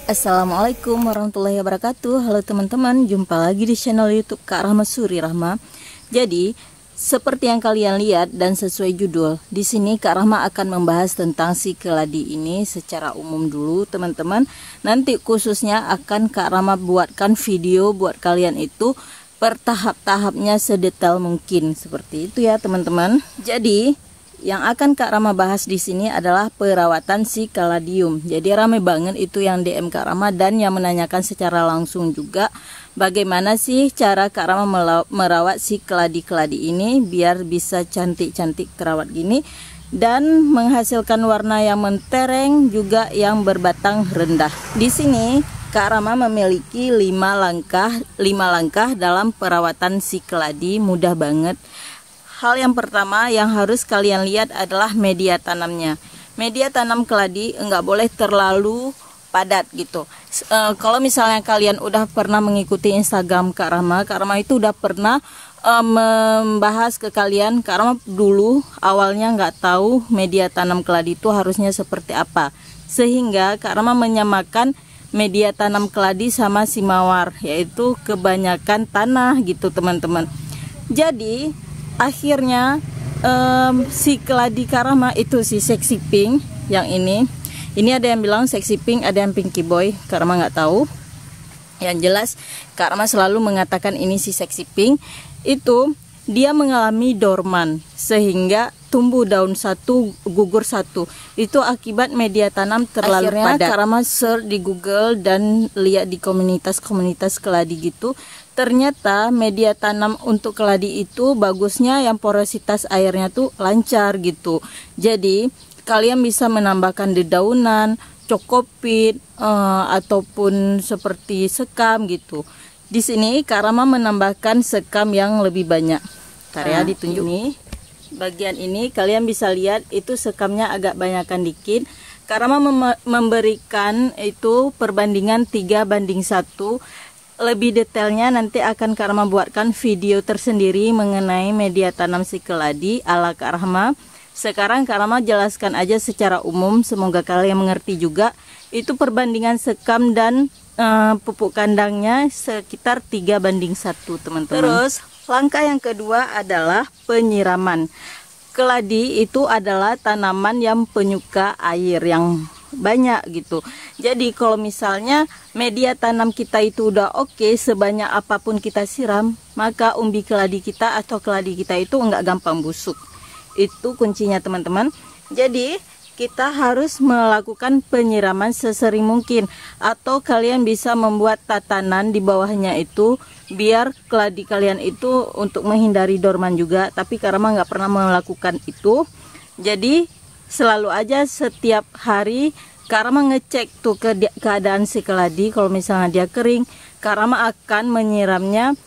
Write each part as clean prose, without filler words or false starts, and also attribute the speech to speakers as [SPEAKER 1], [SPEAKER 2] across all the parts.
[SPEAKER 1] Assalamualaikum warahmatullahi wabarakatuh. Halo teman-teman, jumpa lagi di channel YouTube Kak Rahma Suri Rahma. Jadi, seperti yang kalian lihat dan sesuai judul, di sini Kak Rahma akan membahas tentang si keladi ini secara umum dulu, teman-teman. Nanti khususnya akan Kak Rahma buatkan video buat kalian itu per tahap-tahapnya sedetail mungkin, seperti itu ya, teman-teman. Jadi, yang akan Kak Rahma bahas di sini adalah perawatan si kaladium. Jadi ramai banget itu yang DM Kak Rahma dan yang menanyakan secara langsung juga bagaimana sih cara Kak Rahma merawat si keladi-keladi ini biar bisa cantik-cantik terawat gini dan menghasilkan warna yang mentereng juga yang berbatang rendah. Di sini Kak Rahma memiliki 5 langkah dalam perawatan si keladi, mudah banget. Hal yang pertama yang harus kalian lihat adalah media tanamnya. Media tanam keladi enggak boleh terlalu padat gitu. Kalau misalnya kalian udah pernah mengikuti Instagram Kak Rahma itu udah pernah membahas ke kalian. Kak Rahma dulu awalnya nggak tahu media tanam keladi itu harusnya seperti apa. Sehingga Kak Rahma menyamakan media tanam keladi sama si mawar, yaitu kebanyakan tanah gitu teman-teman. Jadi akhirnya si keladi Kak Rahma itu si sexy pink yang ini ada yang bilang sexy pink, ada yang pinky boy, Kak Rahma nggak tahu. Yang jelas Kak Rahma selalu mengatakan ini si sexy pink itu dia mengalami dorman sehingga tumbuh daun satu gugur satu, itu akibat media tanam terlalu padat. Kak Rahma search di Google dan lihat di komunitas keladi gitu. Ternyata media tanam untuk keladi itu bagusnya yang porositas airnya tuh lancar gitu. Jadi kalian bisa menambahkan dedaunan, cokopit, ataupun seperti sekam gitu. Di sini Kak Rahma menambahkan sekam yang lebih banyak. Karya ditunjuk nih. Bagian ini kalian bisa lihat itu sekamnya agak banyakan dikit. Kak Rahma memberikan itu perbandingan 3:1. Lebih detailnya nanti akan Kak Rahma buatkan video tersendiri mengenai media tanam si keladi ala Kak Rahma. Sekarang Kak Rahma jelaskan aja secara umum, semoga kalian mengerti juga. Itu perbandingan sekam dan pupuk kandangnya sekitar 3:1 teman-teman. Terus langkah yang kedua adalah penyiraman. Keladi itu adalah tanaman yang penyuka air yang banyak gitu. Jadi kalau misalnya media tanam kita itu udah oke, sebanyak apapun kita siram, maka umbi keladi kita atau keladi kita itu enggak gampang busuk. Itu kuncinya teman-teman. Jadi kita harus melakukan penyiraman sesering mungkin, atau kalian bisa membuat tatanan di bawahnya itu biar keladi kalian itu untuk menghindari dorman juga. Tapi Kak Rahma nggak pernah melakukan itu. Jadi selalu aja setiap hari Kak Rahma ngecek tuh keadaan si keladi. Kalau misalnya dia kering, Kak Rahma akan menyiramnya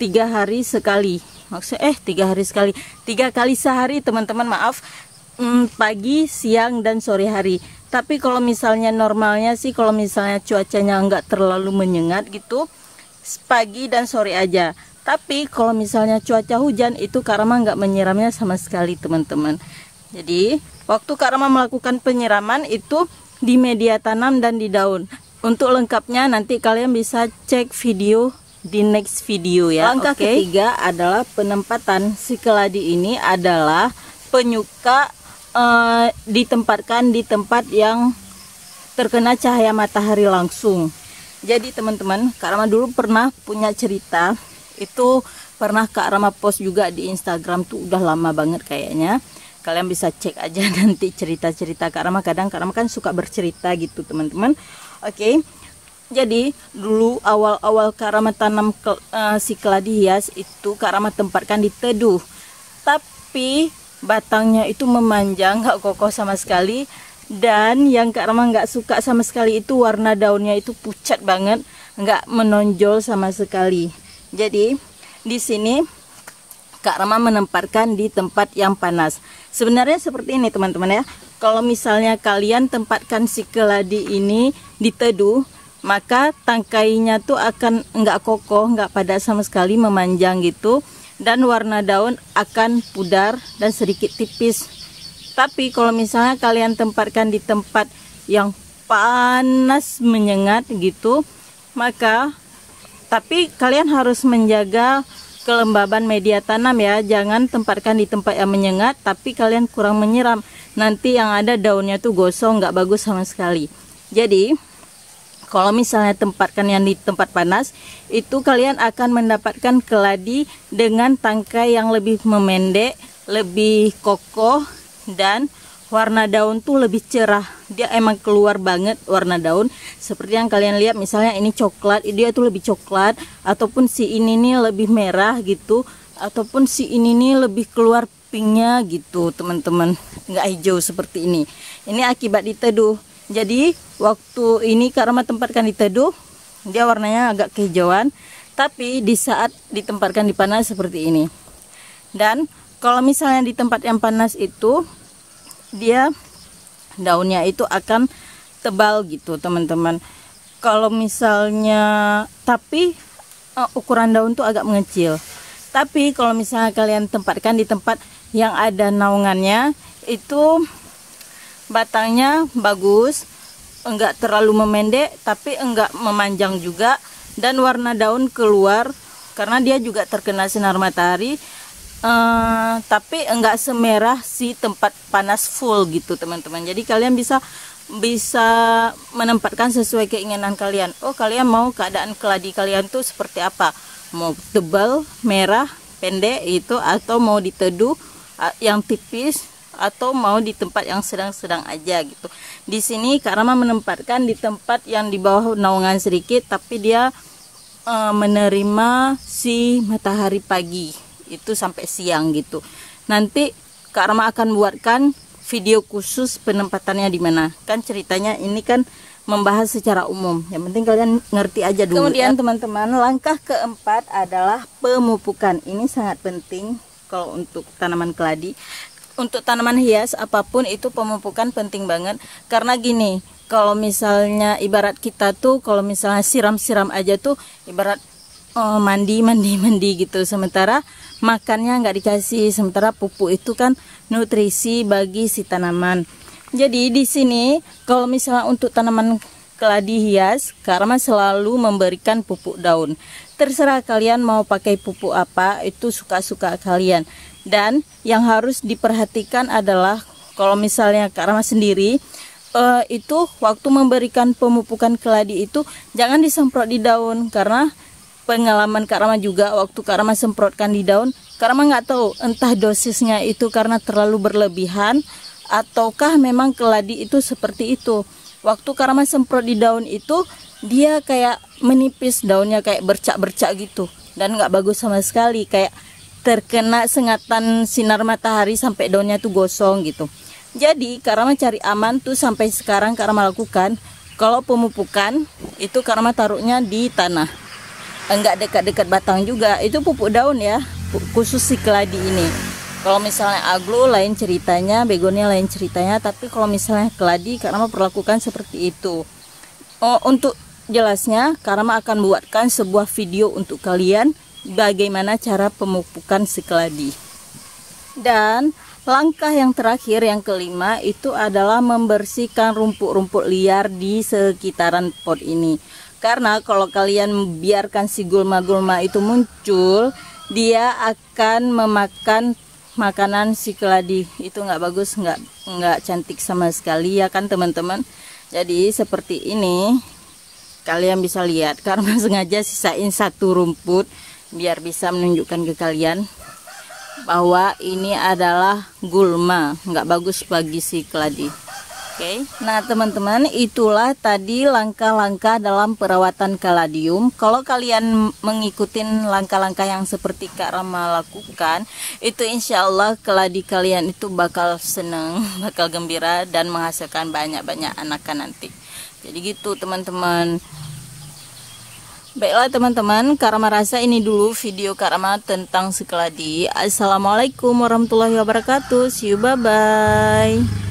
[SPEAKER 1] 3 hari sekali. Maksudnya 3 hari sekali, 3 kali sehari teman-teman, maaf. Pagi, siang, dan sore hari. Tapi kalau misalnya normalnya sih, kalau misalnya cuacanya nggak terlalu menyengat gitu, pagi dan sore aja. Tapi kalau misalnya cuaca hujan, itu Kak Rahma nggak menyiramnya sama sekali teman-teman. Jadi waktu Kak Rahma melakukan penyiraman itu di media tanam dan di daun. Untuk lengkapnya nanti kalian bisa cek video di next video ya. Langkah ketiga adalah penempatan. Si keladi ini adalah penyuka ditempatkan di tempat yang terkena cahaya matahari langsung. Jadi teman-teman, Kak Rahma dulu pernah punya cerita, itu pernah Kak Rahma post juga di Instagram tuh, udah lama banget kayaknya. Kalian bisa cek aja nanti cerita-cerita Kak Rahma. Kadang Kak Rahma kan suka bercerita gitu teman-teman. Oke. Jadi dulu awal-awal Kak Rahma tanam si keladi hias itu Kak Rahma tempatkan di teduh. Tapi batangnya itu memanjang, nggak kokoh sama sekali. Dan yang Kak Rahma nggak suka sama sekali itu warna daunnya itu pucat banget, nggak menonjol sama sekali. Jadi di sini Kak Rahma menempatkan di tempat yang panas. Sebenarnya seperti ini teman-teman ya. Kalau misalnya kalian tempatkan si keladi ini di teduh, maka tangkainya tuh akan nggak kokoh, nggak padat sama sekali, memanjang gitu. Dan warna daun akan pudar dan sedikit tipis. Tapi kalau misalnya kalian tempatkan di tempat yang panas menyengat gitu. Maka tapi kalian harus menjaga kelembaban media tanam ya. Jangan tempatkan di tempat yang menyengat tapi kalian kurang menyiram. Nanti yang ada daunnya tuh gosong, nggak bagus sama sekali. Jadi kalau misalnya tempatkan yang di tempat panas, itu kalian akan mendapatkan keladi dengan tangkai yang lebih memendek, lebih kokoh, dan warna daun tuh lebih cerah. Dia emang keluar banget warna daun. Seperti yang kalian lihat, misalnya ini coklat, dia tuh lebih coklat, ataupun si ini nih lebih merah gitu, ataupun si ini nih lebih keluar pinknya gitu teman-teman, nggak hijau seperti ini. Ini akibat diteduh. Jadi waktu ini karena tempatkan di teduh, dia warnanya agak kehijauan, tapi di saat ditempatkan di panas seperti ini. Dan kalau misalnya di tempat yang panas itu, dia daunnya itu akan tebal gitu teman-teman. Kalau misalnya, tapi ukuran daun tuh agak mengecil. Tapi kalau misalnya kalian tempatkan di tempat yang ada naungannya, itu batangnya bagus, enggak terlalu memendek tapi enggak memanjang juga, dan warna daun keluar karena dia juga terkena sinar matahari, tapi enggak semerah si tempat panas full gitu teman-teman. Jadi kalian bisa menempatkan sesuai keinginan kalian. Oh, kalian mau keadaan keladi kalian tuh seperti apa, mau tebal, merah, pendek itu, atau mau diteduh yang tipis, atau mau di tempat yang sedang-sedang aja gitu. Di sini Kak Rama menempatkan di tempat yang di bawah naungan sedikit, tapi dia menerima si matahari pagi itu sampai siang gitu. Nanti Kak Rama akan buatkan video khusus penempatannya di mana. Kan ceritanya ini kan membahas secara umum. Yang penting kalian ngerti aja dulu. Kemudian teman-teman, langkah keempat adalah pemupukan. Ini sangat penting kalau untuk tanaman keladi. Untuk tanaman hias apapun itu pemupukan penting banget. Karena gini, kalau misalnya ibarat kita tuh kalau misalnya siram-siram aja tuh ibarat mandi gitu. Sementara makannya nggak dikasih. Sementara pupuk itu kan nutrisi bagi si tanaman. Jadi di sini kalau misalnya untuk tanaman keladi hias, Kak Rama selalu memberikan pupuk daun. Terserah kalian mau pakai pupuk apa, itu suka-suka kalian. Dan yang harus diperhatikan adalah kalau misalnya Kak Rama sendiri itu waktu memberikan pemupukan keladi itu jangan disemprot di daun, karena pengalaman Kak Rama juga waktu Kak Rama semprotkan di daun, Kak Rama nggak tahu entah dosisnya itu karena terlalu berlebihan ataukah memang keladi itu seperti itu. Waktu Kak Rama semprot di daun itu dia kayak menipis, daunnya kayak bercak-bercak gitu, dan nggak bagus sama sekali, kayak terkena sengatan sinar matahari sampai daunnya tuh gosong gitu. Jadi Kak Rama cari aman tuh sampai sekarang Kak Rama lakukan. Kalau pemupukan itu Kak Rama taruhnya di tanah, enggak dekat-dekat batang juga. Itu pupuk daun ya, khusus si keladi ini. Kalau misalnya aglo lain ceritanya, begonia lain ceritanya, tapi kalau misalnya keladi Kak Rama perlakukan seperti itu. Untuk jelasnya Kak Rama akan buatkan sebuah video untuk kalian bagaimana cara pemupukan si keladi. Dan langkah yang terakhir, yang kelima, itu adalah membersihkan rumput-rumput liar di sekitaran pot ini. Karena kalau kalian biarkan si gulma-gulma itu muncul, dia akan memakan makanan si keladi. Itu nggak bagus, nggak cantik sama sekali ya kan teman-teman. Jadi seperti ini, kalian bisa lihat karena sengaja sisain satu rumput biar bisa menunjukkan ke kalian bahwa ini adalah gulma, nggak bagus bagi si keladi. Oke. Nah teman-teman, itulah tadi langkah-langkah dalam perawatan kaladium. Kalau kalian mengikuti langkah-langkah yang seperti Kak Rama lakukan, itu insya Allah keladi kalian itu bakal seneng, bakal gembira, dan menghasilkan banyak-banyak anakan nanti. Jadi gitu teman-teman. Baiklah teman-teman, Kak Rama rasa ini dulu video Kak Rama tentang si keladi. Assalamualaikum warahmatullahi wabarakatuh. See you, bye-bye.